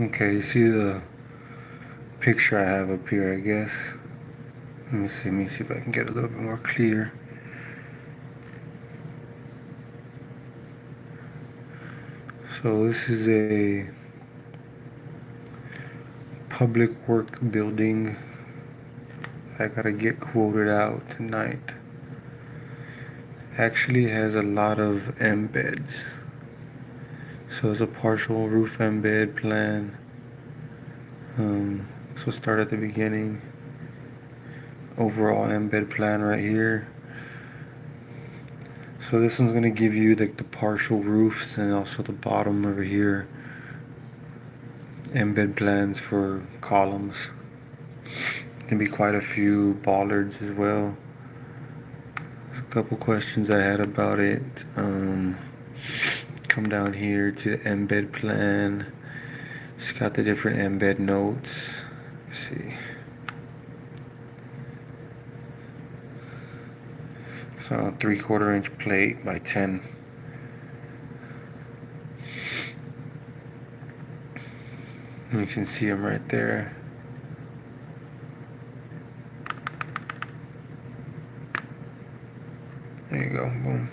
Okay, you see the picture I have up here, I guess. Let me see if I can get a little bit more clear. So this is a public work building. I gotta get quoted out tonight. Actually has a lot of embeds. So it's a partial roof embed plan. So start at the beginning. Overall embed plan right here. So this one's gonna give you the partial roofs and also the bottom over here. Embed plans for columns. Can be quite a few bollards as well. There's a couple questions I had about it. Come down here to the embed plan. It's got the different embed notes. Let's see. So 3/4 inch plate by 10. You can see them right there. There you go, boom.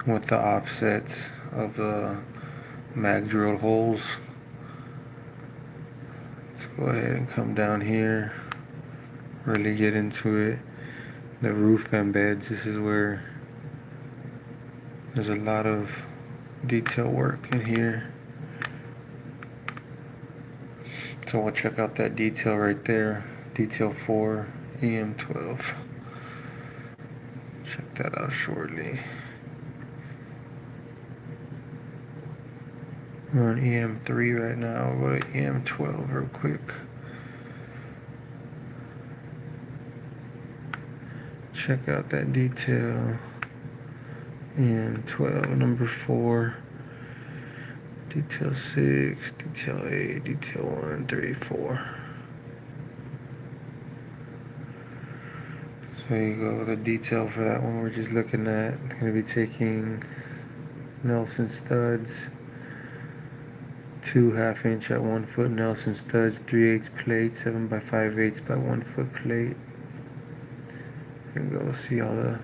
With the offsets of the mag drilled holes. Let's go ahead and come down here, really get into it. The roof embeds, this is where there's a lot of detail work in here. So we'll check out that detail right there, detail 4, EM12. Check that out shortly. We're on EM3 right now. We'll go to EM12 real quick. Check out that detail. EM12, number 4. Detail 6, detail 8, detail 1, 3, 4. So there you go, the detail for that one we're just looking at. It's going to be taking Nelson studs. 2 1/2 inch at 1 foot Nelson studs, 3/8 plate, 7 by 5/8 by 1 foot plate. And go see all the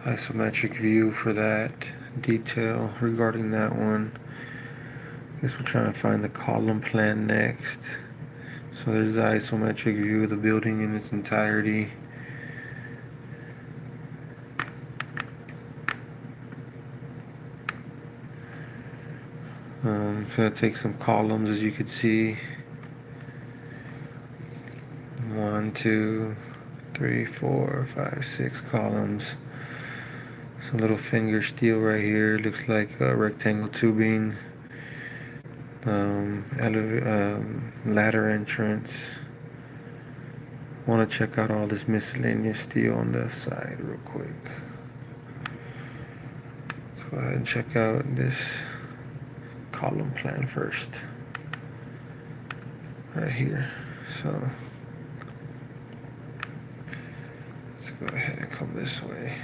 isometric view for that detail regarding that one. I guess we're trying to find the column plan next. So there's the isometric view of the building in its entirety. It's going to take some columns, as you can see. 1, 2, 3, 4, 5, 6 columns. Some little finger steel right here. Looks like a rectangle tubing. Ladder entrance. Want to check out all this miscellaneous steel on the side real quick. Let's go ahead and check out this column plan first. Right here. So let's go ahead and come this way.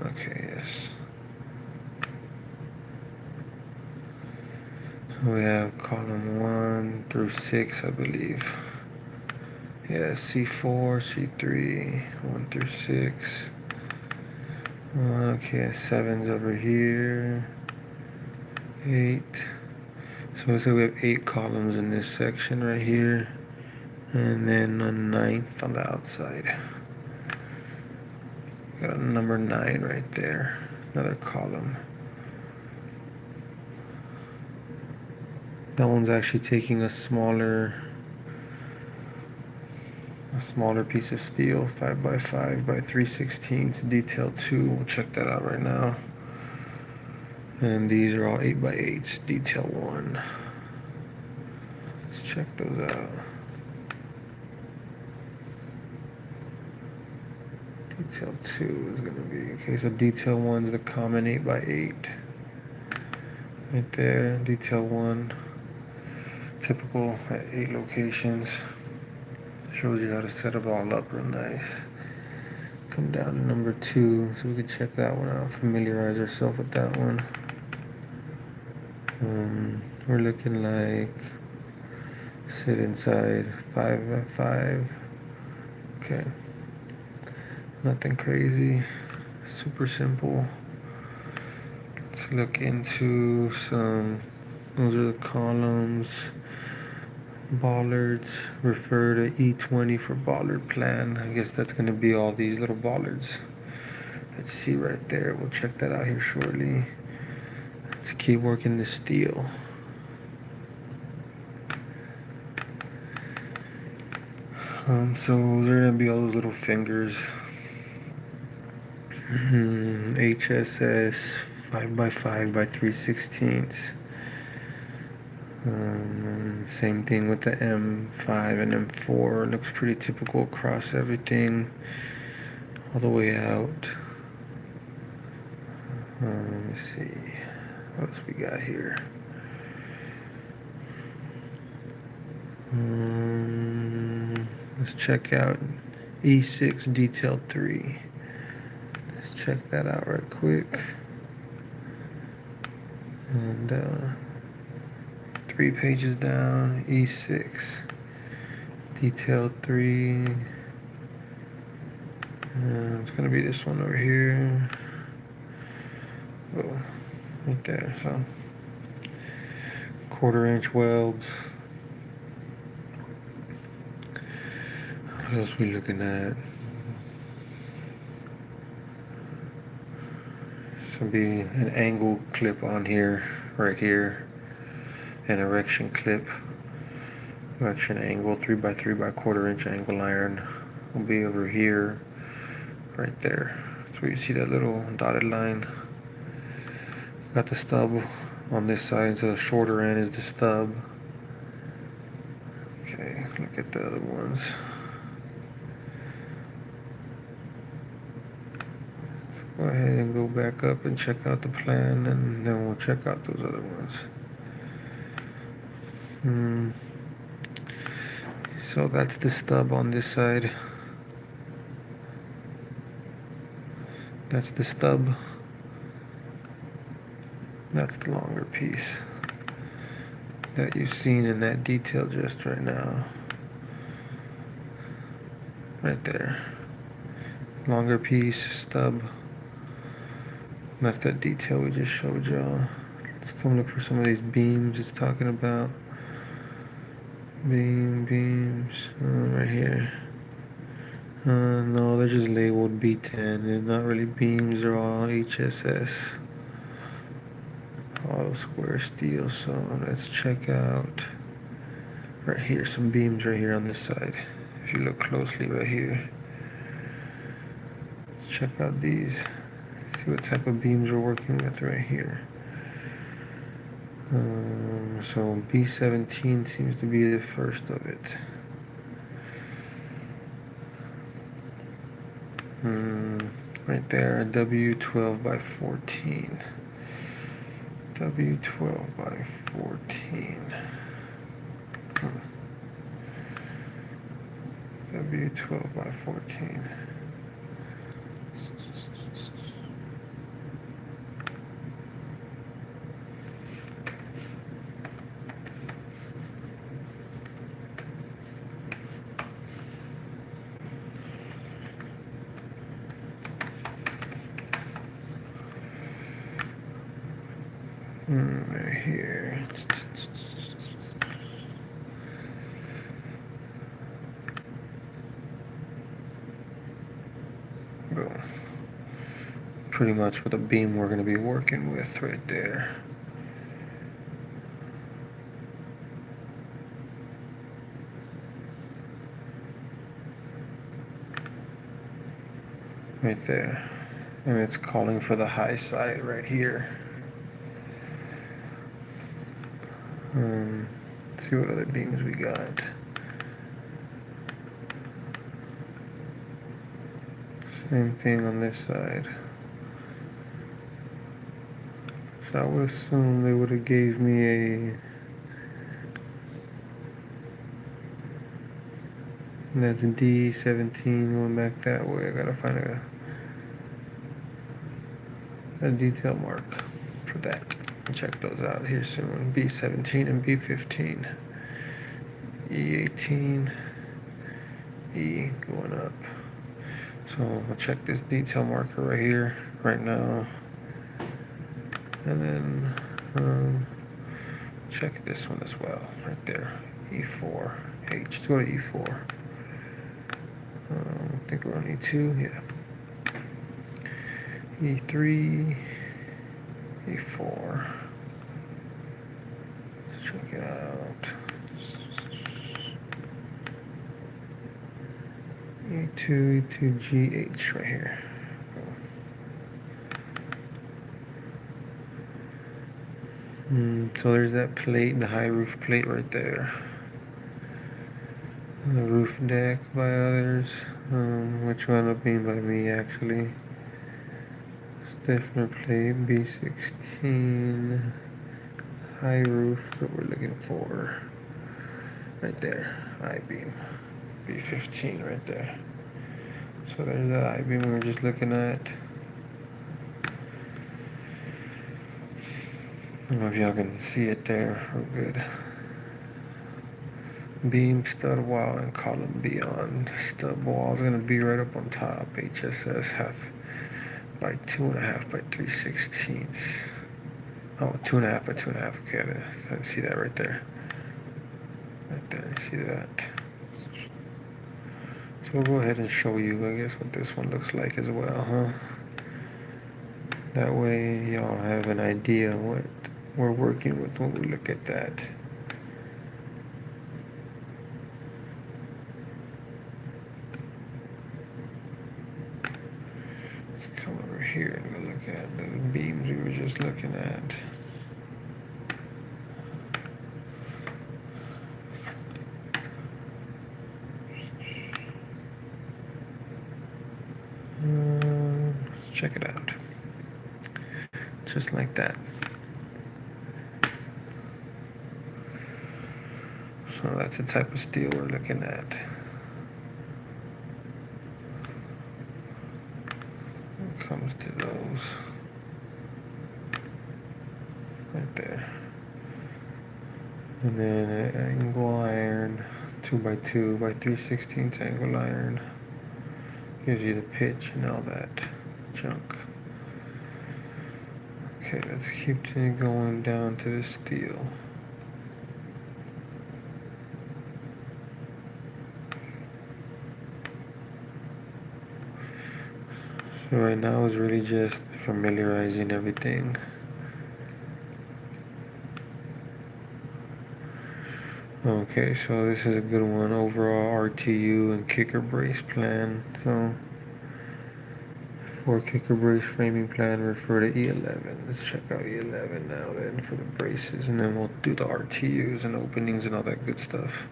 Okay, yes. So we have column 1 through 6, I believe. Yeah, C4, C3, 1 through 6. Okay, 7's over here. 8. So let's say we have 8 columns in this section right here. And then a 9th on the outside. Got a number 9 right there. Another column. That one's actually taking a smaller piece of steel, 5 by 5 by 3/16, detail 2. We'll check that out right now. And these are all 8 by 8s, detail 1. Let's check those out. Detail 2 is going to be, okay, so detail 1 is the common 8 by 8. Right there, detail 1. Typical at 8 locations. Shows you how to set it all up real nice. Come down to number 2 so we can check that one out, familiarize ourselves with that one. We're looking like sit inside 5 by 5. Okay, nothing crazy, super simple. Let's look into some, those are the columns. Bollards, refer to E20 for bollard plan. I guess that's going to be all these little bollards that you see right there. We'll check that out here shortly. Let's keep working the steel. So those are going to be all those little fingers. HSS 5 by 5 by 3/16. Same thing with the M5 and M4. Looks pretty typical across everything, all the way out. Let me see what else we got here. Let's check out E6 detail 3. Let's check that out right quick. And 3 pages down, E6 detail 3. It's gonna be this one over here. Oh, right there. So 1/4" welds. What else we looking at? This will be an angle clip on here, right here. An erection clip. Erection angle 3 by 3 by 1/4" angle iron will be over here, right there. That's where you see that little dotted line. Got the stub on this side, so the shorter end is the stub. Okay, look at the other ones. Let's go ahead and go back up and check out the plan, and then we'll check out those other ones. So that's the stub on this side. That's the stub. That's the longer piece that you've seen in that detail just right now. Right there. Longer piece, stub. That's that detail we just showed y'all. Let's come look for some of these beams it's talking about. Beams, right here. No, they're just labeled B10. They're not really beams, they're all HSS. Auto square steel. So let's check out right here, some beams right here on this side. If you look closely right here. Let's check out these. See what type of beams we're working with right here. So B17 seems to be the first of it. Right there, W12 by 14. W12 by 14. W12 by 14. Right here. Boom. Pretty much with a beam we're going to be working with right there. Right there. And it's calling for the high side right here. Let's see what other beams we got. Same thing on this side. So I would assume they would have gave me a, and that's D17 going back that way. I gotta find a detail mark for that. check those out here soon. B17 and B15. E18, E going up. So I'll check this detail marker right here, right now. And then check this one as well, right there. E4, H, let's go to E4. I think we're on E2, yeah. E3, E4. Let's check it out. E2, E2, GH right here. So there's that plate, the high roof plate right there. The roof deck by others, which wound up being by me actually. Stiffener plate, B16, high roof that we're looking for. Right there, I-beam, B15 right there. So there's that I-beam we were just looking at. I don't know if y'all can see it there. We're good. Beam, stud wall, and column beyond. Stud wall is going to be right up on top. HSS half by 2.5 by 3/16. Oh, 2.5 by 2.5. Okay, I see that right there. Right there, you see that? So we'll go ahead and show you, I guess, what this one looks like as well, huh? That way y'all have an idea what we're working with when we look at that. Let's come over here and we'll look at the beams we were just looking at. Let's check it out. Just like that. So that's the type of steel we're looking at. When it comes to those. Right there. And then an angle iron, 2x2 by 3/16 angle iron. Gives you the pitch and all that junk. Okay, let's keep going down to the steel. So right now is really just familiarizing everything. Okay, so this is a good one. Overall RTU and kicker brace plan. So for kicker brace framing plan, refer to E11. Let's check out E11 now then for the braces, and then we'll do the RTUs and openings and all that good stuff.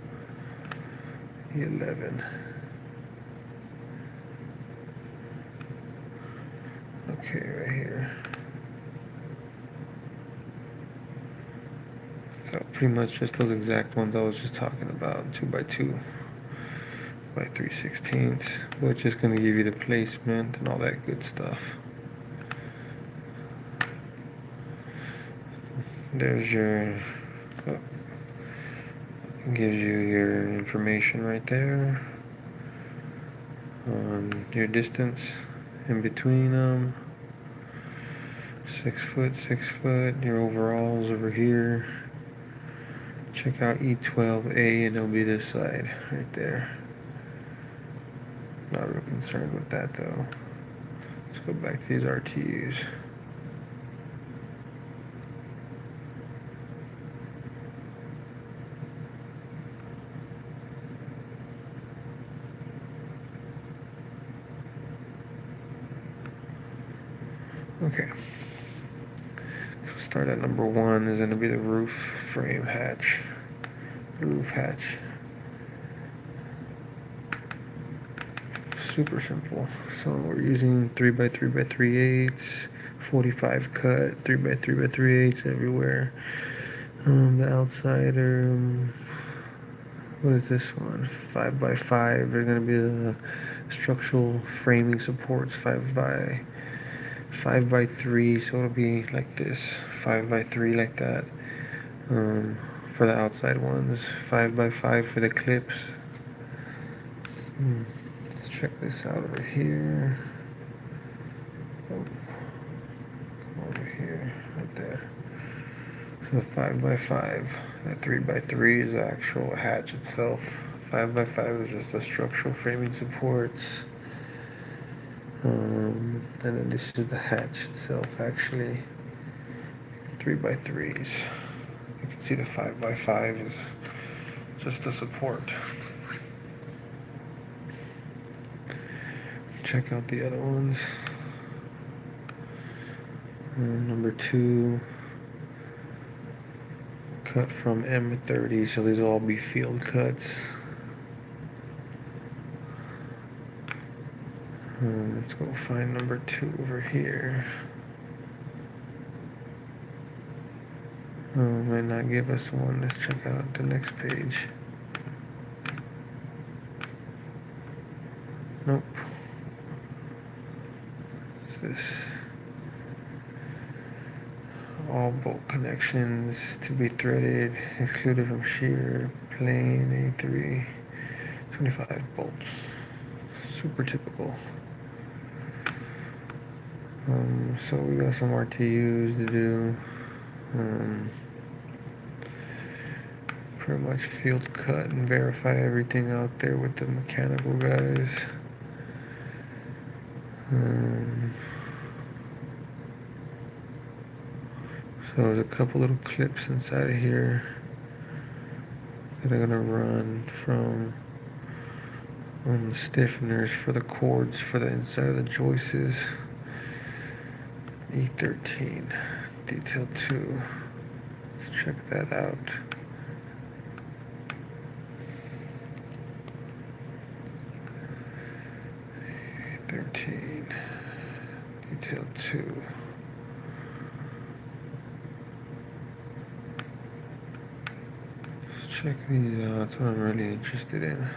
E11. Okay, right here. So pretty much just those exact ones I was just talking about, 2x2 by 3/16, which is going to give you the placement and all that good stuff. There's your, gives you your information right there on your distance in between them. 6 foot, 6 foot, your overalls over here. Check out E12A and it'll be this side right there. Not real concerned with that though. Let's go back to these RTUs. Okay. So start at number 1 is going to be the roof frame hatch. The roof hatch. Super simple. So we're using 3x3x3/8, 45 cut, 3x3x3/8 everywhere. The outside what is this one? 5x5. They're gonna be the structural framing supports. 5x5 5x3, so it'll be like this, 5x3 like that. For the outside ones, 5x5 for the clips. Let's check this out over here. Oh, come over here, right there. So 5x5. That 3x3 is the actual hatch itself. 5x5 is just the structural framing supports. And then this is the hatch itself, actually. 3x3s. You can see the 5x5 is just the support. Check out the other ones. Number 2, cut from M30, so these will all be field cuts. Let's go find number 2 over here. Might not give us one. Let's check out the next page. Nope. What's this? All bolt connections to be threaded, excluded from shear, plain A3, 25 bolts. Super typical. So we got some RTUs to do. Pretty much field cut and verify everything out there with the mechanical guys. So there's a couple little clips inside of here that are gonna run from the stiffeners for the cords for the inside of the joists. E13, detail 2. Let's check that out. E13, detail 2. Let's check these out. That's what I'm really interested in.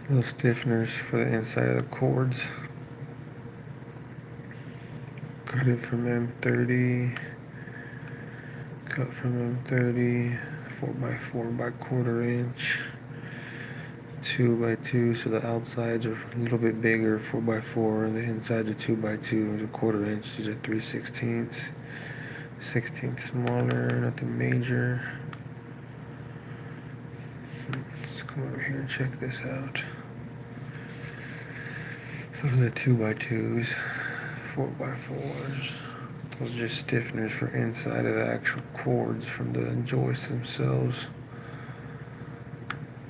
Little stiffeners for the inside of the cords. Cut it from M30. Cut from M30. 4x4 by 1/4 inch. 2x2, so the outsides are a little bit bigger, 4x4, and the insides are 2x2, 1/4 inch. These are 3/16. 16th smaller, nothing major. Let's come over here and check this out. So those are 2x2s, 4x4s. Those are just stiffeners for inside of the actual cords from the joists themselves.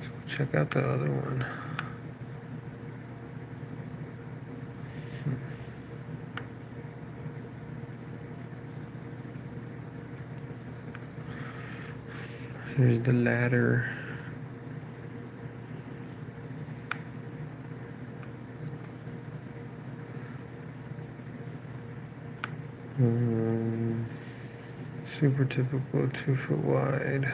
So check out the other one. Here's the ladder. Super typical 2 foot wide.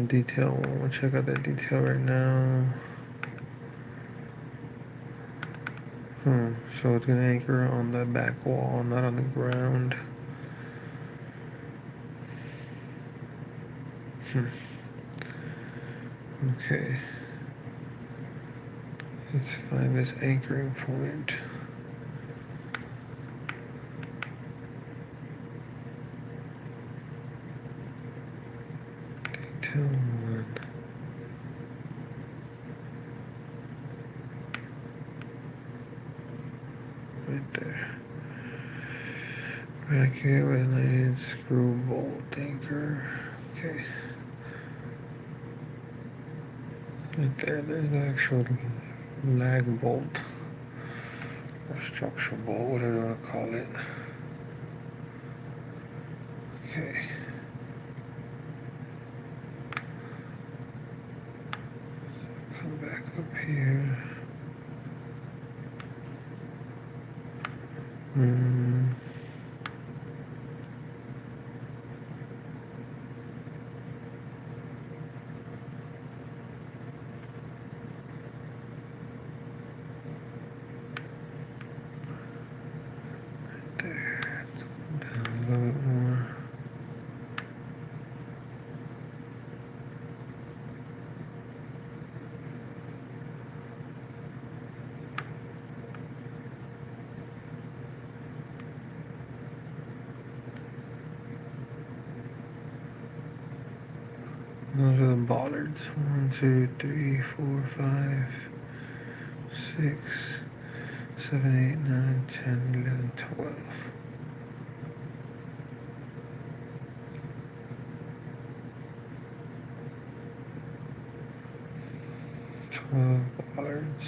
Detail, we'll check out that detail right now. So it's gonna anchor on the back wall, not on the ground. Okay. Let's find this anchoring point. Detail 1. Right there. Bracket with a 9-inch screw bolt anchor. Okay. Right there, there's the actual lag bolt. Or structural bolt, whatever you want to call it. Okay. Come back up here. Those are the bollards. 1, 2, 3, 4, 5, 6, 7, 8, 9, 10, 11, 12. 12 bollards.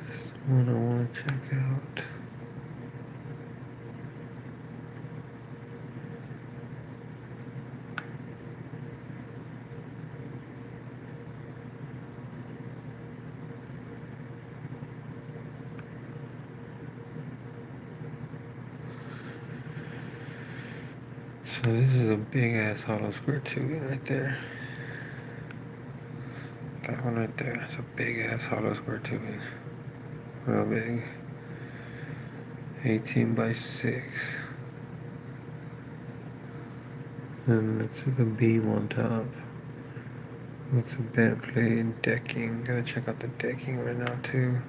This one I want to check out. So this is a big ass hollow square tubing right there. That one right there. It's a big ass hollow square tubing. Real big. 18 by 6. And let's look at the beam on top. With the bent plate and decking. Gotta check out the decking right now too.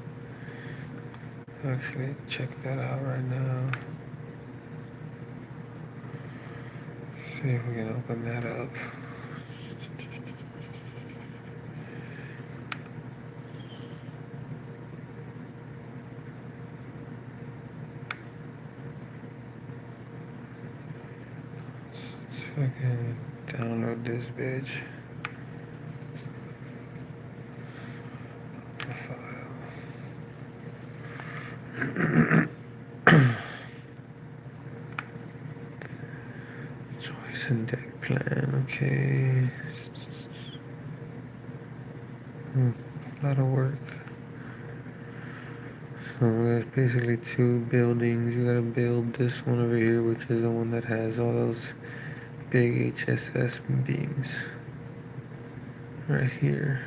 Actually, check that out right now. See if we can open that up. Let's fucking download this bitch. The file. Choice and deck plan, okay. A lot of work. So there's basically two buildings. You gotta build this one over here, which is the one that has all those big HSS beams. Right here.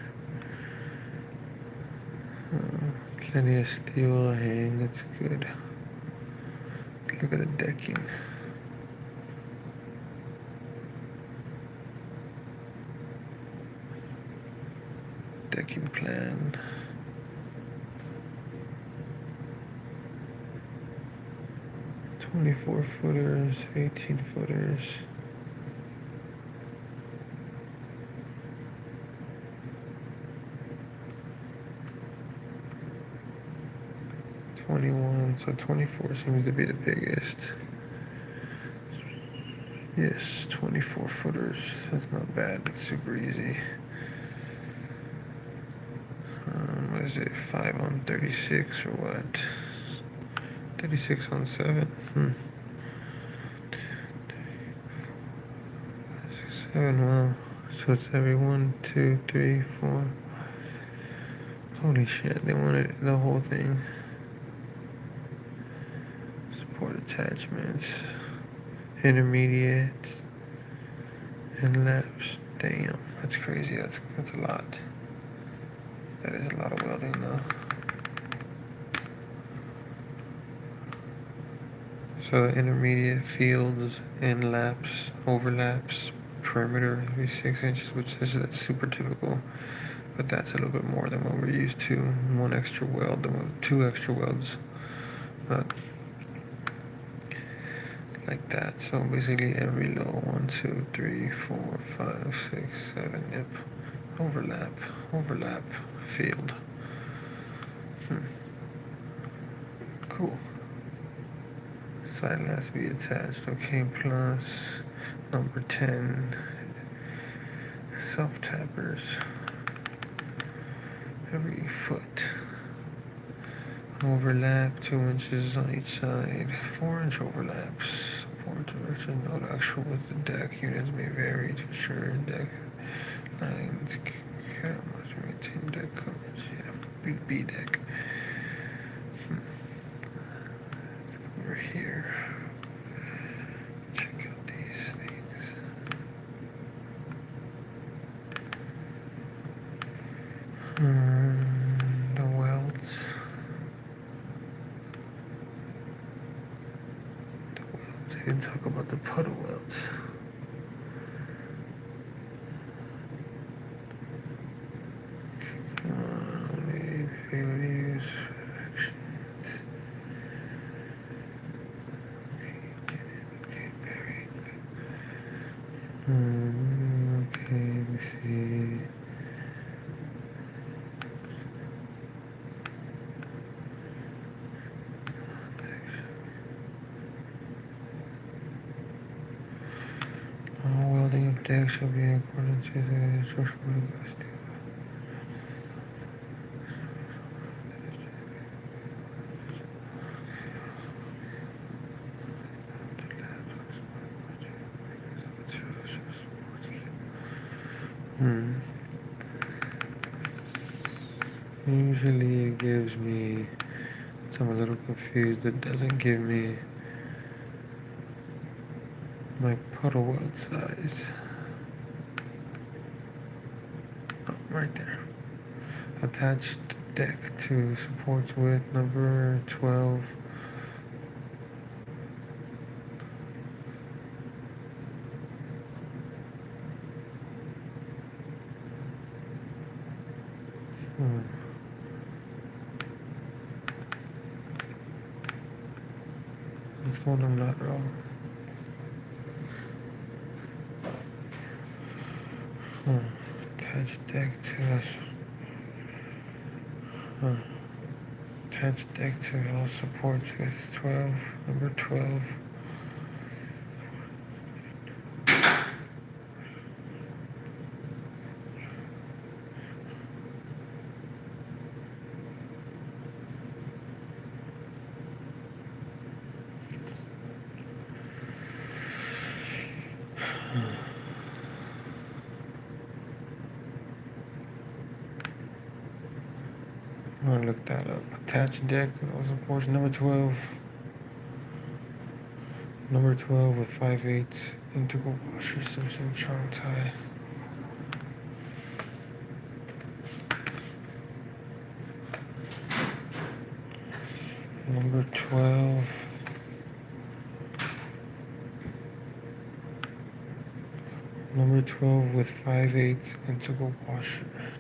Plenty of steel to hang, that's good. Look at the decking. Decking plan. "24 footers, 18 footers. So 24 seems to be the biggest. Yes, 24 footers. That's not bad. That's super easy. What is it? 5 on 36 or what? 36 on 7. 7. Wow. So it's every 1, 2, 3, 4. Holy shit! They wanted the whole thing. Support attachments, intermediate, and laps. Damn, that's crazy. That's a lot. That is a lot of welding though. So the intermediate fields, end laps, overlaps, perimeter every 6 inches, which that's super typical. But that's a little bit more than what we're used to. 1 extra weld, 2 extra welds. Like that. So basically every low 1, 2, 3, 4, 5, 6, 7. Yep. Overlap, field. Cool. Side has to be attached. Okay, plus number 10. Self tappers. Every foot. Overlap 2 inches on each side. 4-inch overlaps. Support direction. Note actual with the deck. Units may vary to ensure deck lines must maintain deck coverage. Yeah, B deck. Over here. Check out these things. The welds. didn't talk about the puddle welts. Only failures, actions. Okay, buried. Okay, let's see. All welding of decks shall be in accordance with the social code of steel. Usually it gives me, so I'm a little confused, it doesn't give me my puddle weld size. Oh, right there. Attached deck to supports width number 12. That's the one I'm not wrong. Attached deck to us. Attached deck to all supports with 12, number 12. I'm gonna look that up. Attached deck with all supports, number 12. Number 12 with 5/8 integral washer Simpson trunk tie. Number 12. Number 12 with 5/8 integral washer. 5/8.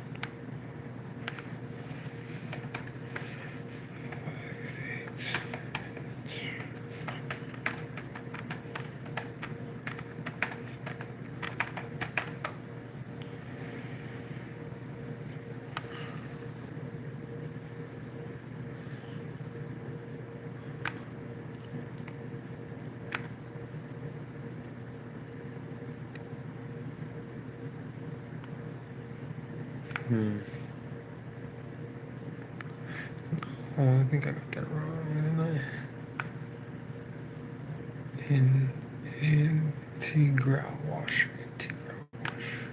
Oh, I think I got that wrong, didn't I? Integral washer. Integral washer.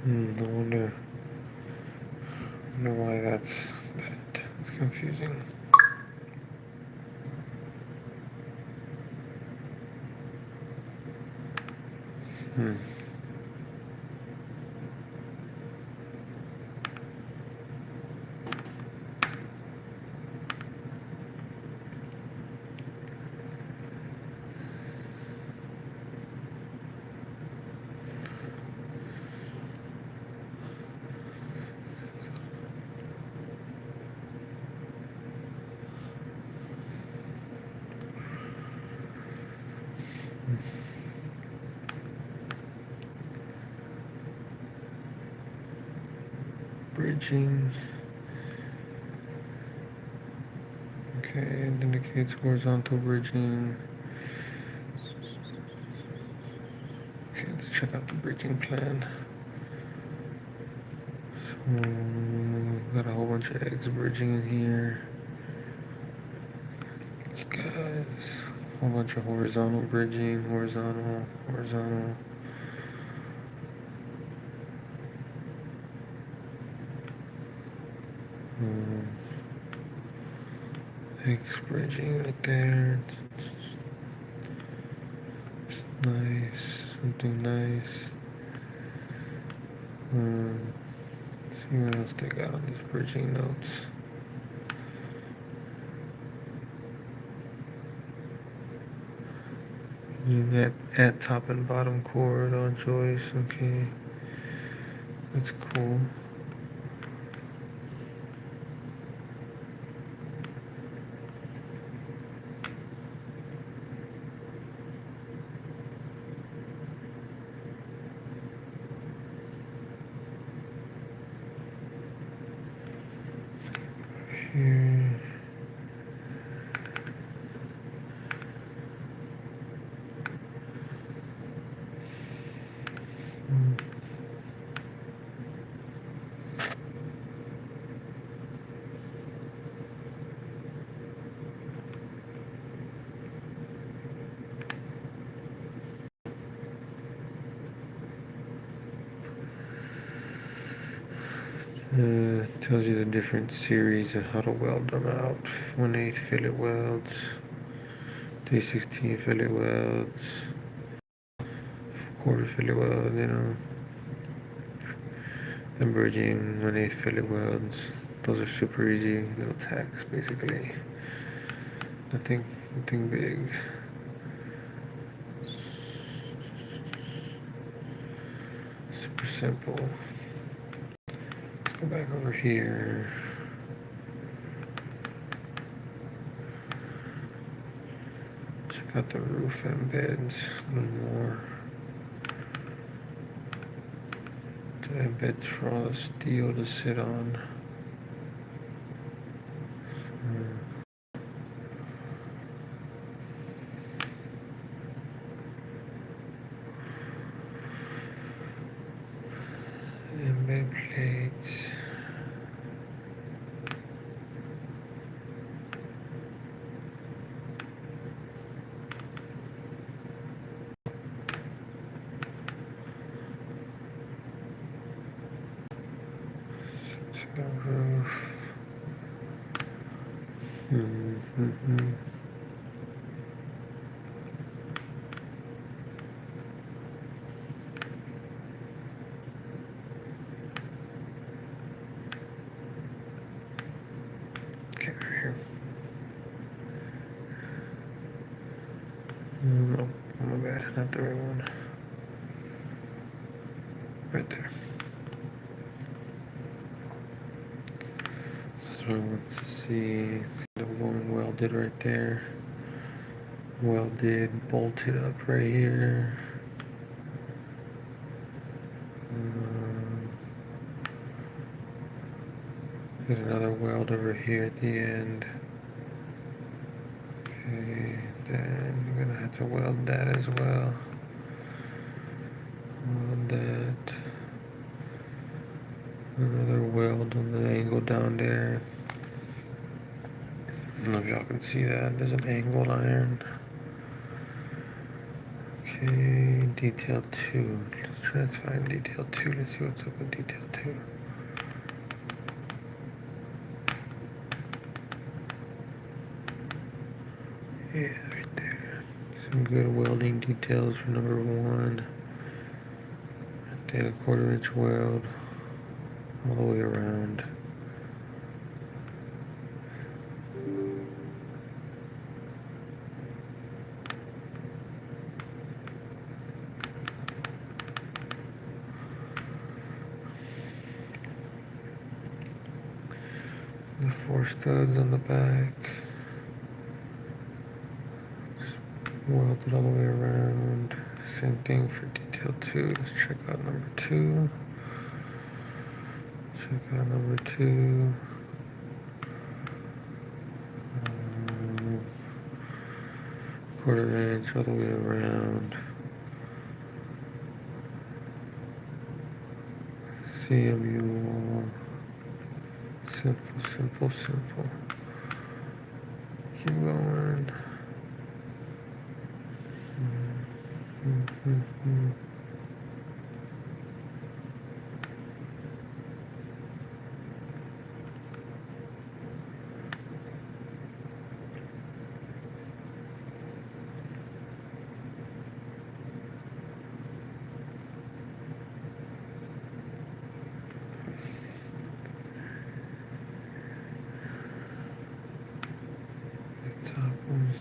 I wonder why that's that. It's confusing. Bridging. Okay, it indicates horizontal bridging. Okay, let's check out the bridging plan. So, got a whole bunch of eggs bridging in here. Guys, a whole bunch of horizontal bridging, horizontal. X bridging right there. Nice, something nice. See what else they got on these bridging notes. At top and bottom chord on joist. Okay, that's cool. Here. Tells you the different series of how to weld them out. 1/8 fillet welds, 3/16 fillet welds, quarter fillet weld, and bridging 1/8 fillet welds. Those are super easy little tacks, basically. Nothing big. Super simple. Let's go back over here. Check out the roof embeds a little more. The embeds for all the steel to sit on. Embed plates. To the roof. Okay, right here. No, my bad, not the right one. Right there. So I want to see the one welded right there. Welded, bolted up right here. Get another weld over here at the end. Okay, then you're gonna have to weld that as well. Weld that. Another weld on the angle down there. I don't know if y'all can see that. There's an angled iron. Okay, detail 2. Let's try to find detail 2. Let's see what's up with detail 2. Yeah, right there. Some good welding details for number 1. Right there, 1/4 inch weld all the way around. The 4 studs on the back. Welded all the way around. Same thing for detail 2. Let's check out number 2. Check out number 2. 1/4 inch all the way around. CMU wall. Simple. Keep going.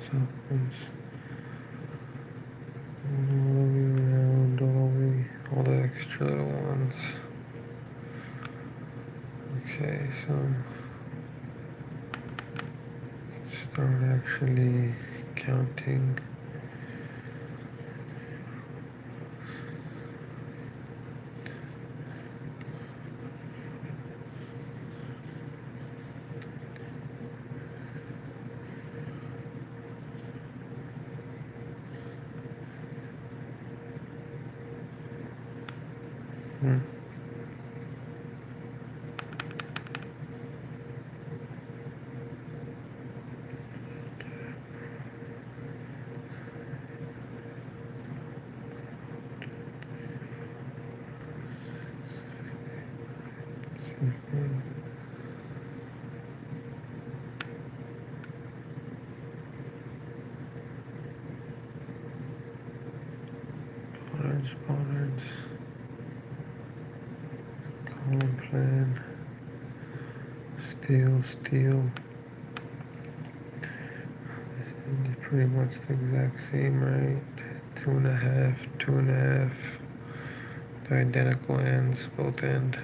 Supplements. All the way around, all the extra little ones. Okay, so start actually counting. Hmm. Bollards. Column plan. Steel. It's pretty much the exact same, right? 2.5. They're identical ends, both end.